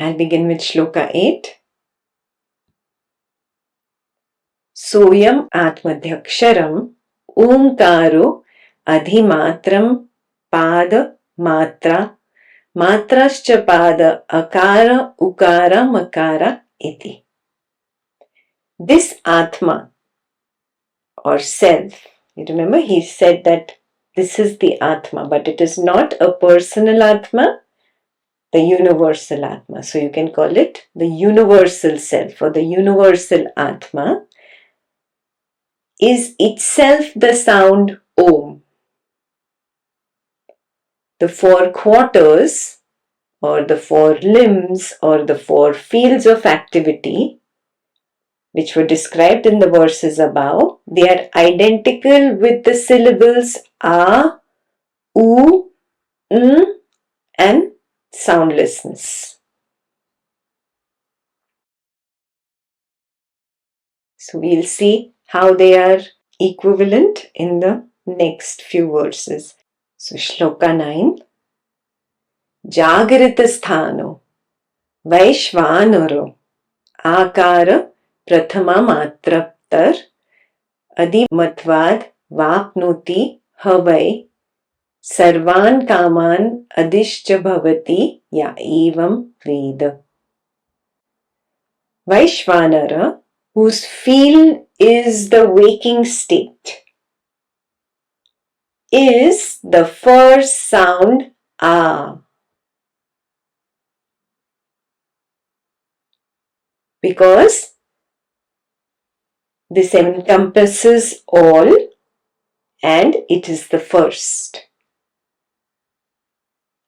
I'll begin with Shloka 8. Soyam atmadhyaksharam omkaro adhimatram pada matra matrascha pada akara ukara makara iti. This Atma or self, you remember he said that this is the Atma, but it is not a personal Atma, the universal Atma. So you can call it the universal self or the universal Atma is itself the sound Om. The four quarters or the four limbs or the four fields of activity which were described in the verses above, they are identical with the syllables A, U, and soundlessness. So we'll see how they are equivalent in the next few verses. So Shloka 9. Jagrita sthano Vaishvanaro Akara Prathama Matraptar Adimatvad Vapnoti Havai Sarvan Kaman Adishcha Bhavati Ya Evam Veda. Vaishvanara, whose field is the waking state, is the first sound A. Because this encompasses all and it is the first.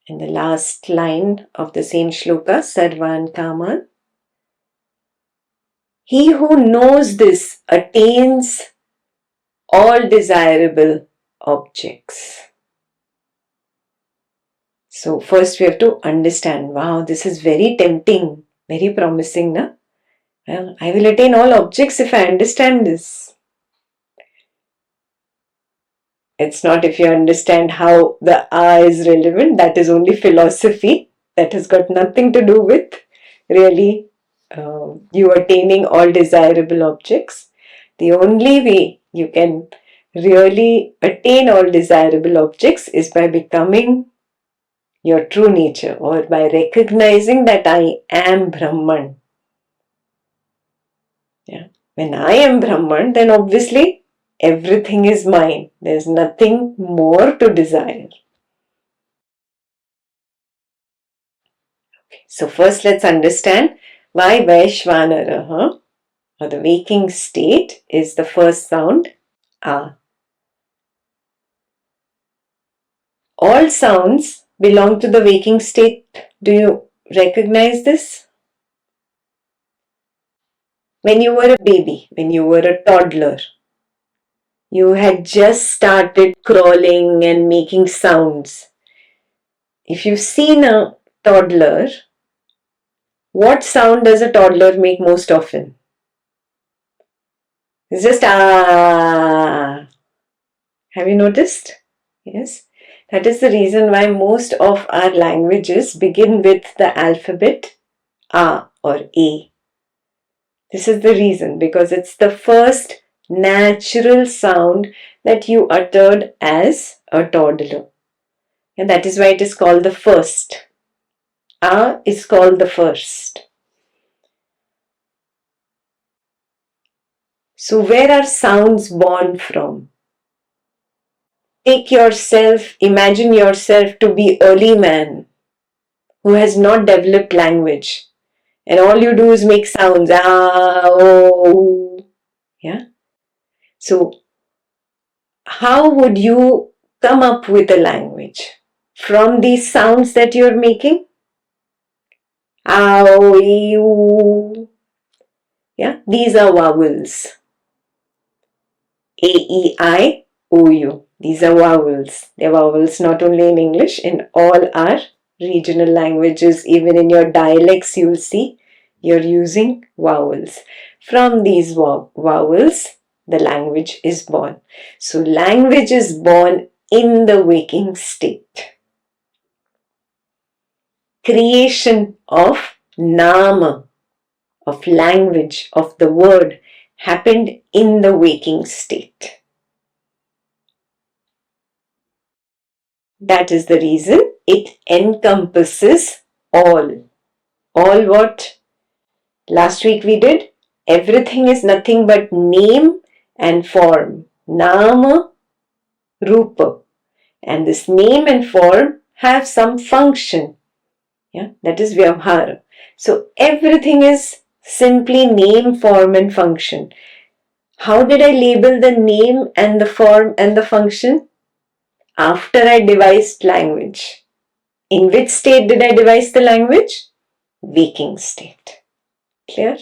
In the last line of the same shloka, Sarvan Kaman, he who knows this attains all desirable objects. So first we have to understand, wow, this is very tempting, very promising, na? Well, I will attain all objects if I understand this. It's not if you understand how the A is relevant, that is only philosophy. That has got nothing to do with really you attaining all desirable objects. The only way you can really attain all desirable objects is by becoming your true nature or by recognizing that I am Brahman. Yeah. When I am Brahman, then obviously everything is mine. There's nothing more to desire. Okay. So first let's understand why Vaishvanara, or the waking state, is the first sound A. All sounds belong to the waking state. Do you recognize this? When you were a baby, when you were a toddler, you had just started crawling and making sounds. If you've seen a toddler, what sound does a toddler make most often? It's just ah. Have you noticed? Yes. That is the reason why most of our languages begin with the alphabet A or A. This is the reason, because it's the first natural sound that you uttered as a toddler. And that is why it is called the first. A is called the first. So where are sounds born from? Take yourself, imagine yourself to be early man who has not developed language. And all you do is make sounds. Ah, oh. Yeah. So how would you come up with a language? From these sounds that you're making? Ah, oh, you. Yeah. These are vowels. A, E, I, O, U. These are vowels. They're vowels not only in English, in all our regional languages, even in your dialects, you'll see you're using vowels. From these vowels, the language is born. So language is born in the waking state. Creation of Nama, of language, of the word, happened in the waking state. That is the reason it encompasses all. All what? Last week we did. Everything is nothing but name and form. Nama, Rupa. And this name and form have some function. Yeah, that is Vyavhara. So everything is simply name, form and function. How did I label the name and the form and the function? After I devised language. In which state did I devise the language? Waking state. Clear?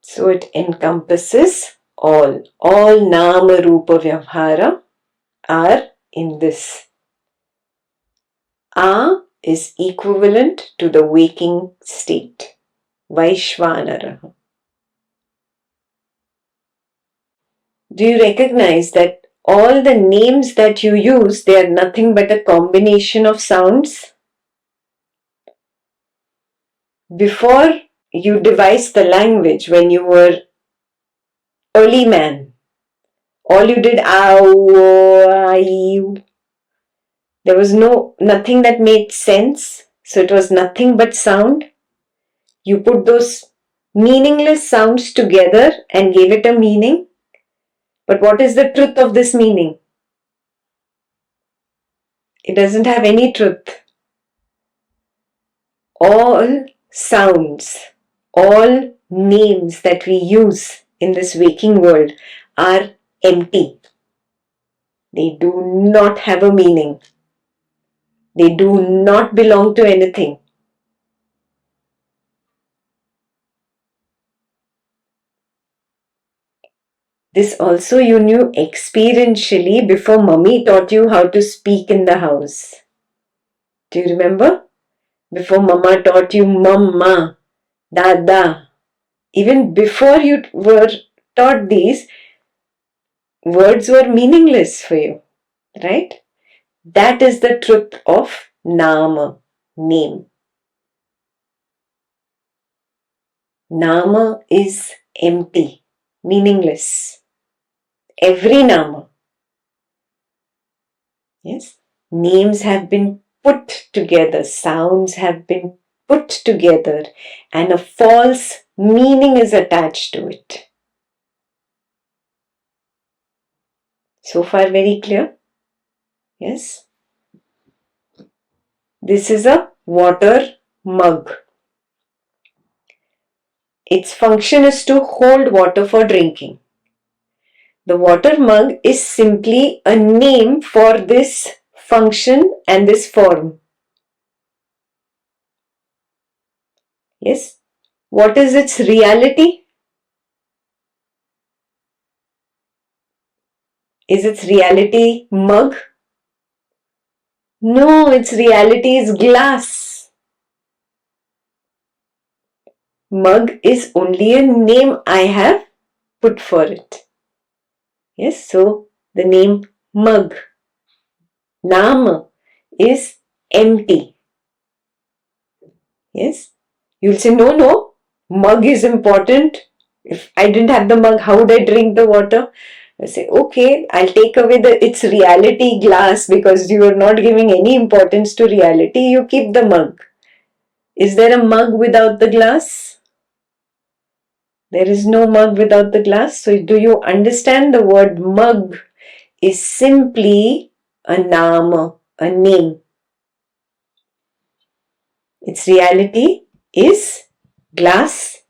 So it encompasses all. All Nama Rupa Vyavhara are in this. A is equivalent to the waking state. Vaishvanara. Do you recognize that all the names that you use, they are nothing but a combination of sounds? Before you devised the language, when you were early man, all you did, there was nothing that made sense. So it was nothing but sound. You put those meaningless sounds together and gave it a meaning. But what is the truth of this meaning? It doesn't have any truth. All sounds, all names that we use in this waking world are empty. They do not have a meaning. They do not belong to anything. This also you knew experientially before mummy taught you how to speak in the house. Do you remember? Before mama taught you mama, dada. Even before you were taught these, words were meaningless for you, right? That is the truth of Nama, name. Nama is empty, meaningless. Every Nama. Yes, names have been put together, sounds have been put together, and a false meaning is attached to it. So far, very clear? Yes. This is a water mug. Its function is to hold water for drinking. The water mug is simply a name for this function and this form. Yes. What is its reality? Is its reality mug? No, its reality is glass. Mug is only a name I have put for it. Yes, so the name mug, Nama, is empty. Yes, you'll say, no, mug is important. If I didn't have the mug, how would I drink the water? I say, okay, I'll take away its reality glass because you are not giving any importance to reality. You keep the mug. Is there a mug without the glass? There is no mug without the glass. So do you understand the word mug is simply a nama, a name. Its reality is glass.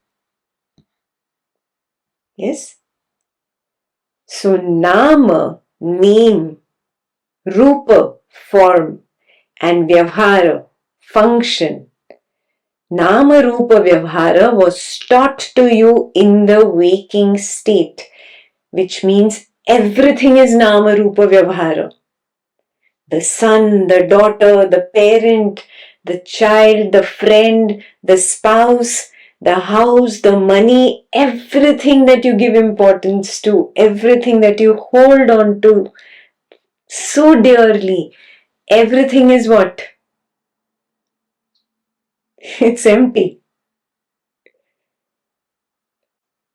Yes. So nama, name, rupa, form, and vyavhara, function. Nama Rupa Vyavhara was taught to you in the waking state, which means everything is Nama Rupa Vyavhara. The son, the daughter, the parent, the child, the friend, the spouse, the house, the money, everything that you give importance to, everything that you hold on to so dearly, everything is what? It's empty.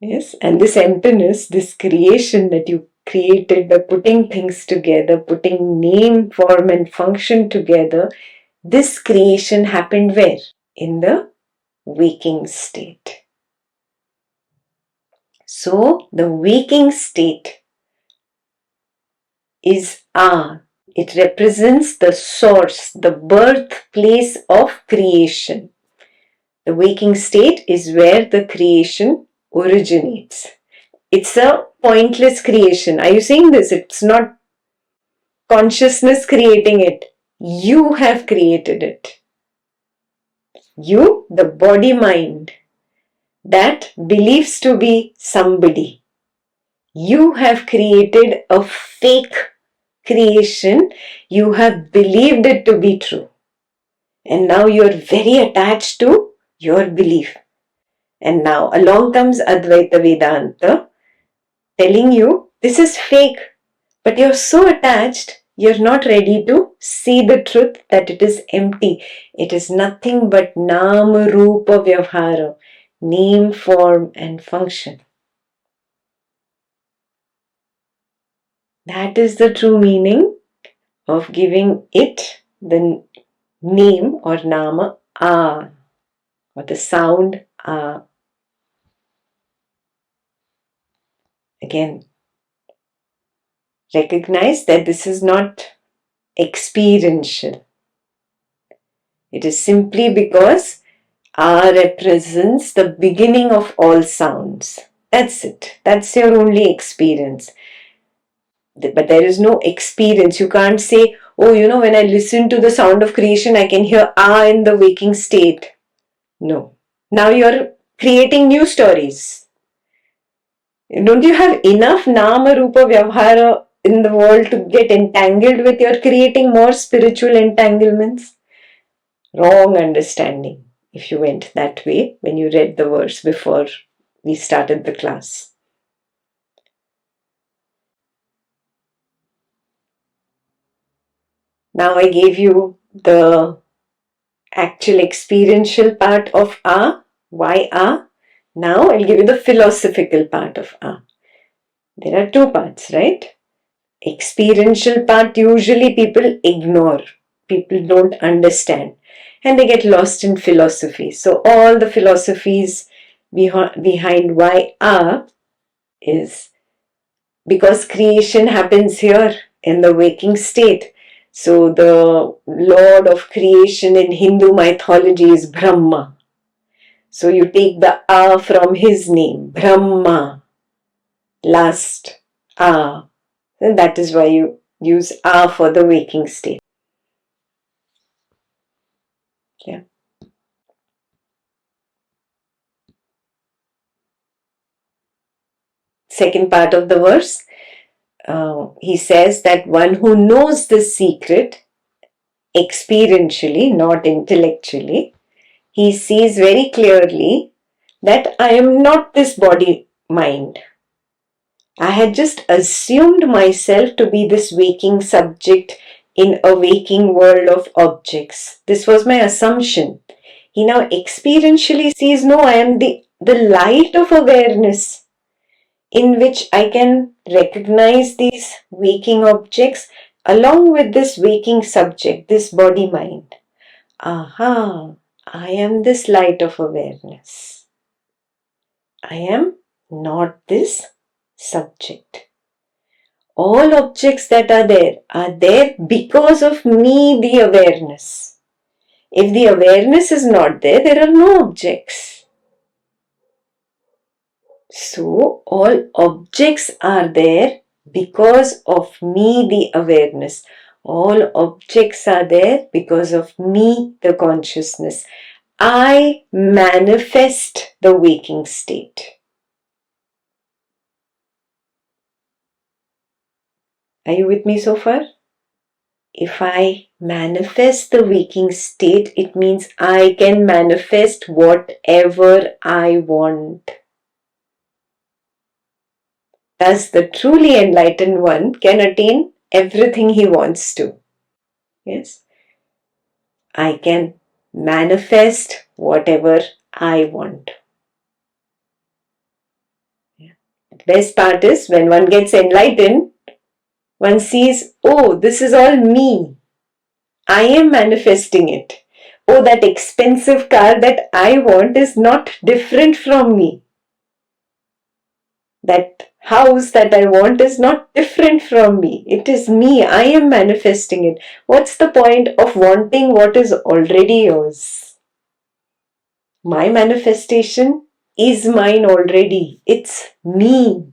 Yes, and this emptiness, this creation that you created by putting things together, putting name, form, and function together, this creation happened where? In the waking state. So, the waking state is Ah. It represents the source, the birthplace of creation. The waking state is where the creation originates. It's a pointless creation. Are you saying this? It's not consciousness creating it. You have created it. You, the body mind, that believes to be somebody. You have created a fake creation. You have believed it to be true. And now you're very attached to your belief. And now along comes Advaita Vedanta telling you this is fake. But you're so attached, you're not ready to see the truth that it is empty. It is nothing but Nama Rupa Vyavhara, name, form, and function. That is the true meaning of giving it the name or Nama Ah, or the sound Ah. Again, recognize that this is not experiential. It is simply because Ah represents the beginning of all sounds. That's it. That's your only experience. But there is no experience. You can't say, oh, when I listen to the sound of creation, I can hear Ah in the waking state. No. Now you're creating new stories. Don't you have enough Nama Rupa Vyavhara in the world to get entangled with? You're creating more spiritual entanglements. Wrong understanding if you went that way when you read the verse before we started the class. Now I gave you the actual experiential part of Ah. Why Ah? Now I'll give you the philosophical part of Ah. There are two parts, right? Experiential part usually people ignore. People don't understand. And they get lost in philosophy. So all the philosophies behind why Ah is because creation happens here in the waking state. So the lord of creation in Hindu mythology is Brahma. So you take the A from his name, Brahma, last A. And that is why you use A for the waking state. Yeah. Second part of the verse, he says that one who knows this secret experientially, not intellectually, he sees very clearly that I am not this body mind. I had just assumed myself to be this waking subject in a waking world of objects. This was my assumption. He now experientially sees, no, I am the light of awareness in which I can recognize these waking objects along with this waking subject, this body mind. Aha, I am this light of awareness. I am not this subject. All objects that are there because of me, the awareness. If the awareness is not there, there are no objects. So, all objects are there because of me, the awareness. All objects are there because of me, the consciousness. I manifest the waking state. Are you with me so far? If I manifest the waking state, it means I can manifest whatever I want. Thus, the truly enlightened one can attain everything he wants to. Yes, I can manifest whatever I want. The best part is when one gets enlightened, one sees, oh, this is all me. I am manifesting it. Oh, that expensive car that I want is not different from me. That house that I want is not different from me. It is me. I am manifesting it. What's the point of wanting what is already yours? My manifestation is mine already. It's me.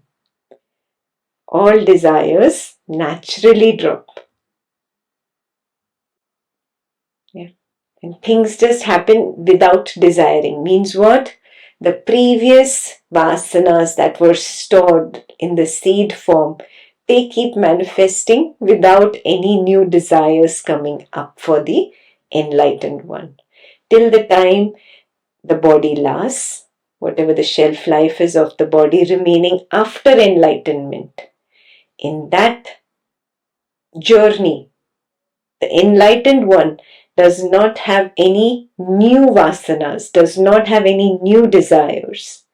All desires naturally drop. Yeah. And things just happen without desiring. Means what? The previous vasanas that were stored in the seed form, they keep manifesting without any new desires coming up for the enlightened one. Till the time the body lasts, whatever the shelf life is of the body remaining after enlightenment. In that journey, the enlightened one does not have any new vasanas, does not have any new desires.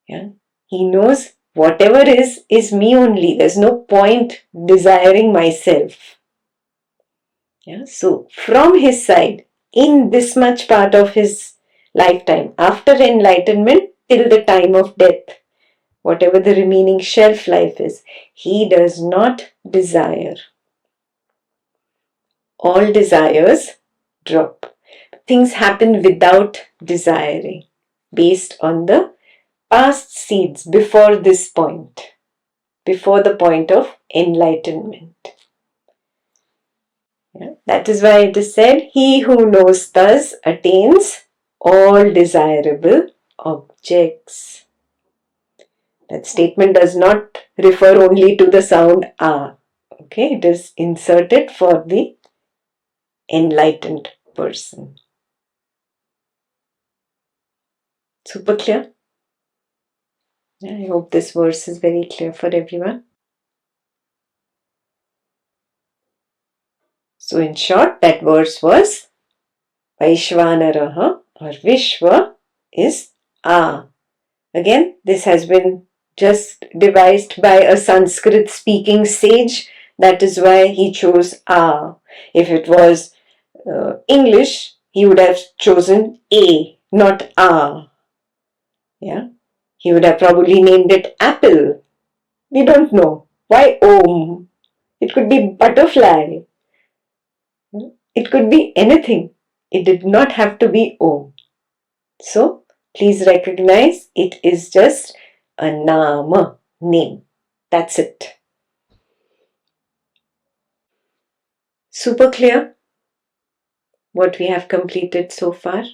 Yeah? He knows whatever is me only. There's no point desiring myself. Yeah? So from his side, in this much part of his lifetime, after enlightenment till the time of death, whatever the remaining shelf life is, he does not desire. All desires drop. Things happen without desiring, based on the past seeds before this point, before the point of enlightenment. Yeah? That is why it is said, he who knows thus attains all desirable objects. That statement does not refer only to the sound ah. Okay, it is inserted for the enlightened person. Super clear? Yeah, I hope this verse is very clear for everyone. So in short, that verse was Vaishvanaraha or Vishwa is A. Again, this has been just devised by a Sanskrit speaking sage. That is why he chose A. If it was English, he would have chosen A, not A. Yeah, he would have probably named it apple. We don't know. Why Om? It could be butterfly. It could be anything. It did not have to be Om. So, please recognize it is just a Nama, name. That's it. Super clear what we have completed so far?